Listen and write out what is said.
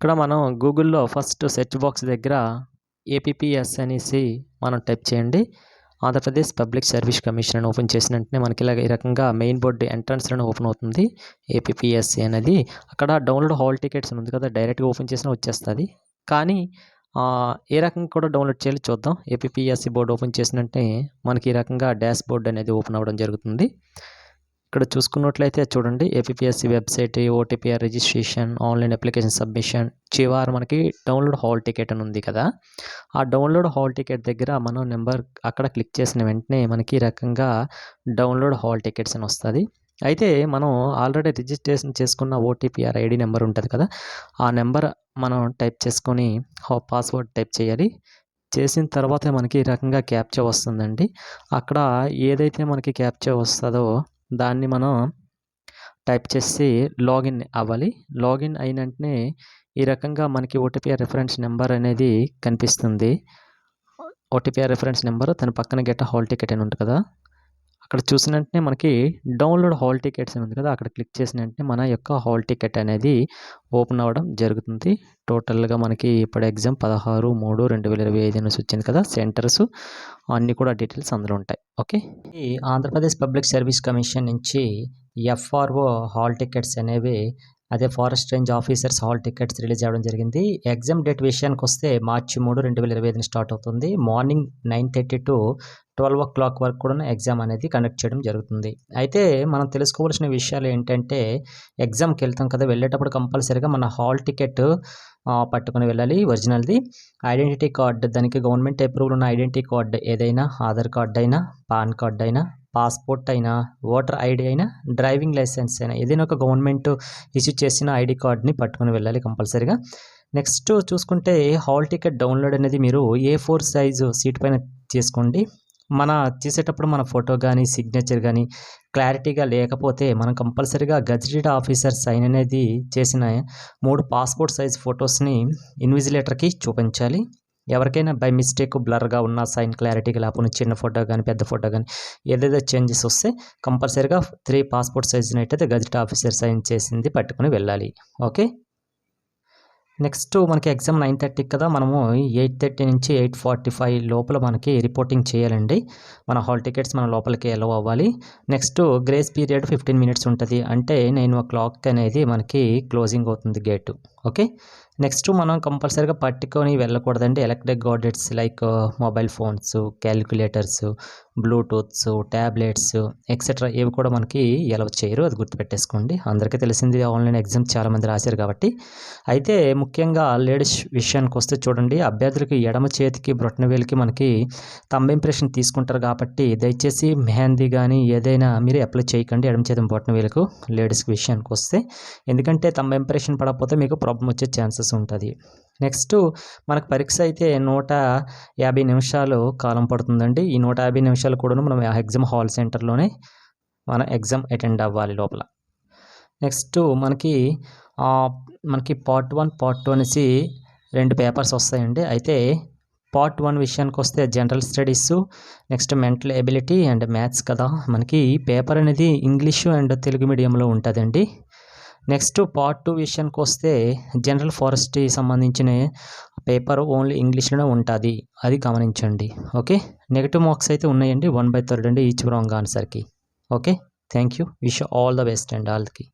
ఇక్కడ మనం గూగుల్‌లో ఫస్ట్ సెర్చ్ బాక్స్ దగ్గర ఏపీపీఎస్ అనేసి మనం టైప్ చేయండి. ఆంధ్రప్రదేశ్ పబ్లిక్ సర్వీస్ కమిషన్ అని ఓపెన్ చేసిన వెంటనే మనకి ఇలాగ ఈ రకంగా మెయిన్ బోర్డ్ ఎంట్రన్స్‌లోనే ఓపెన్ అవుతుంది. ఏపీపీఎస్‌సి అనేది. అక్కడ డౌన్లోడ్ హాల్ టికెట్స్ అని ఉంది కదా! డైరెక్ట్‌గా ఓపెన్ చేసినా వచ్చేస్తది. కానీ ఏ రకంగా కూడా డౌన్లోడ్ చేయాలో చూద్దాం. ఏపీపీఎస్‌సి బోర్డ్ ఓపెన్ చేసిన వెంటనే మనకి ఈ రకంగా డాష్ బోర్డ్ అనేది ఓపెన్ అవ్వడం జరుగుతుంది. ఇక్కడ చూసుకున్నట్లయితే చూడండి APPSC website, OTPR registration, online application submission, చివర మనకి డౌన్లోడ్ హాల్ టికెట్ అని ఉంది కదా! ఆ డౌన్లోడ్ హాల్ టికెట్ దగ్గర మనం నెంబర్ అక్కడ క్లిక్ చేసిన వెంటనే మనకి ఈ రకంగా డౌన్లోడ్ హాల్ టికెట్స్ అని వస్తది. అయితే మనం ఆల్రెడీ రిజిస్ట్రేషన్ చేసుకున్న ఓటీపీఆర్ ఐడీ నెంబర్ ఉంటది కదా! ఆ నెంబర్ మనం టైప్ చేసుకొని పాస్వర్డ్ టైప్ చేయాలి. చేసిన తర్వాత మనకి ఈ రకంగా క్యాప్చా వస్తుందండి. అక్కడ ఏదైతే మనకి క్యాప్చా వస్తదో దాన్ని మనం టైప్ చేసి లాగిన్ అవ్వాలి. లాగిన్ అయిన వెంటనే ఈ రకంగా మనకి ఓటీపీఆర్ రిఫరెన్స్ నెంబర్ అనేది కనిపిస్తుంది. ఓటీపీఆర్ రిఫరెన్స్ నెంబర్ దాని పక్కన గెట్ హాల్ టికెట్ అని ఉంటుంది కదా! అక్కడ చూసిన వెంటనే మనకి డౌన్లోడ్ హాల్ టికెట్స్ అని ఉంది కదా! అక్కడ క్లిక్ చేసిన వెంటనే మన యొక్క హాల్ టికెట్ అనేది ఓపెన్ అవ్వడం జరుగుతుంది. టోటల్‌గా మనకి ఇప్పుడు ఎగ్జామ్ 16/3/2025 అనేసి వచ్చింది కదా! సెంటర్స్ అన్నీ కూడా డీటెయిల్స్ అందులో ఉంటాయి. ఓకే. ఈ ఆంధ్రప్రదేశ్ పబ్లిక్ సర్వీస్ కమిషన్ నుంచి ఎఫ్ఆర్ఓ హాల్ టికెట్స్ అనేవి అదే forest range officers hall tickets release అవ్వడం జరిగింది. ఎగ్జామ్ డేట్ విషయానికి వస్తే మార్చి 3, 2025 స్టార్ట్ అవుతుంది. మార్నింగ్ 9:30 to 12 వరకు కూడా ఎగ్జామ్ అనేది కండక్ట్ చేయడం జరుగుతుంది. అయితే మనం తెలుసుకోవాల్సిన విషయాలు ఏంటంటే ఎగ్జామ్కి వెళ్తాం కదా! వెళ్ళేటప్పుడు కంపల్సరీగా మన హాల్ టికెట్ పట్టుకొని వెళ్ళాలి ఒరిజినల్‌ది. ఐడెంటిటీ కార్డ్ దానికి గవర్నమెంట్ అప్రూవల్ ఉన్న ఐడెంటిటీ కార్డ్ ఏదైనా ఆధార్ కార్డ్ అయినా, పాన్ కార్డ్ అయినా, పాస్‌పోర్ట్ అయినా, ఓటర్ ఐడీ అయినా, డ్రైవింగ్ లైసెన్స్ అయినా ఏదైనా ఒక గవర్నమెంట్ ఇష్యూ చేసిన ఐడీ కార్డ్‌ని పట్టుకొని వెళ్ళాలి కంపల్సరీగా. నెక్స్ట్ చూసుకుంటే హాల్ టికెట్ డౌన్లోడ్ అనేది మీరు A4 సైజు షీట్ పైన చేసుకోండి. తీసేటప్పుడు మన ఫోటో గానీ, సిగ్నేచర్ గానీ క్లారిటీగా లేకపోతే మనం కంపల్సరీగా గెజిటెడ్ ఆఫీసర్ సైన్ అనేది చేసిన 3 పాస్‌పోర్ట్ సైజ్ ఫోటోస్‌ని ఇన్విజిలేటర్‌కి చూపించాలి. ఎవరికైనా బై మిస్టేక్ బ్లర్‌గా ఉన్న సైన్ క్లారిటీగా లేకపోయినా చిన్న ఫోటో గానీ, పెద్ద ఫోటో గానీ ఏదేదో చేంజెస్ వస్తే కంపల్సరీగా 3 పాస్‌పోర్ట్ సైజ్‌నైతే గెజిటెడ్ ఆఫీసర్ సైన్ చేసింది పట్టుకొని వెళ్ళాలి. ఓకే. నెక్స్ట్ మనకి ఎగ్జామ్ 9:30 కదా! మనము 8:30 నుంచి 8:45 లోపల మనకి రిపోర్టింగ్ చేయాలండి. మన హాల్ టికెట్స్ మన లోపలికి అలౌ అవ్వాలి. నెక్స్ట్ గ్రేస్ పీరియడ్ 15 మినిట్స్ ఉంటుంది. అంటే 9:00 అనేది మనకి క్లోజింగ్ అవుతుంది గేటు. ఓకే. నెక్స్ట్ మనం కంపల్సరీగా పట్టుకొని వెళ్ళకూడదండి. Electric gadgets like mobile phones, calculators, bluetooths, tablets etcetera ఏవి కూడా మనకి అలౌ చేయరు. అది గుర్తుపెట్టేసుకోండి. అందరికీ తెలిసింది ఆన్లైన్ ఎగ్జామ్ చాలామంది రాశారు కాబట్టి. అయితే ముఖ్యంగా లేడీస్ విషయానికి వస్తే చూడండి అభ్యర్థులకి ఎడమ చేతికి బ్రొటనవేలుకి మనకి థంబ్ ఇంప్రెషన్ తీసుకుంటారు కాబట్టి దయచేసి మెహందీ కానీ ఏదైనా మీరు అప్లై చేయకండి ఎడమ చేతి బ్రొటనవేలుకు లేడీస్ విషయానికి వస్తే. ఎందుకంటే థంబ్ ఇంప్రెషన్ పడకపోతే మీకు ప్రాబ్లం వచ్చే ఛాన్సెస్ ఉంటుంది. నెక్స్ట్ మనకు పరీక్ష అయితే 150 నిమిషాలు కాలం పడుతుందండి. ఈ 150 నిమిషాలు కూడాను మనం ఎగ్జామ్ హాల్ సెంటర్లోనే మన ఎగ్జామ్ అటెండ్ అవ్వాలి లోపల. నెక్స్ట్ మనకి పార్ట్ 1, పార్ట్ 2 అనేసి 2 పేపర్స్ వస్తాయండి. అయితే పార్ట్ 1 విషయానికి వస్తే general studies, next mental ability and maths కదా! మనకి పేపర్ అనేది ఇంగ్లీషు అండ్ తెలుగు మీడియంలో ఉంటుందండి. నెక్స్ట్ పార్ట్ 2 విషయానికి వస్తే జనరల్ ఫారెస్ట్‌కి సంబంధించిన పేపర్ ఓన్లీ ఇంగ్లీష్‌లోనే ఉంటుంది. అది గమనించండి. ఓకే. నెగెటివ్ మార్క్స్ అయితే ఉన్నాయండి. 1/3 అండి ఈచ్ రాంగ్ ఆన్సర్‌కి. Okay. Thank you. Wish all the best and ఆల్‌కి.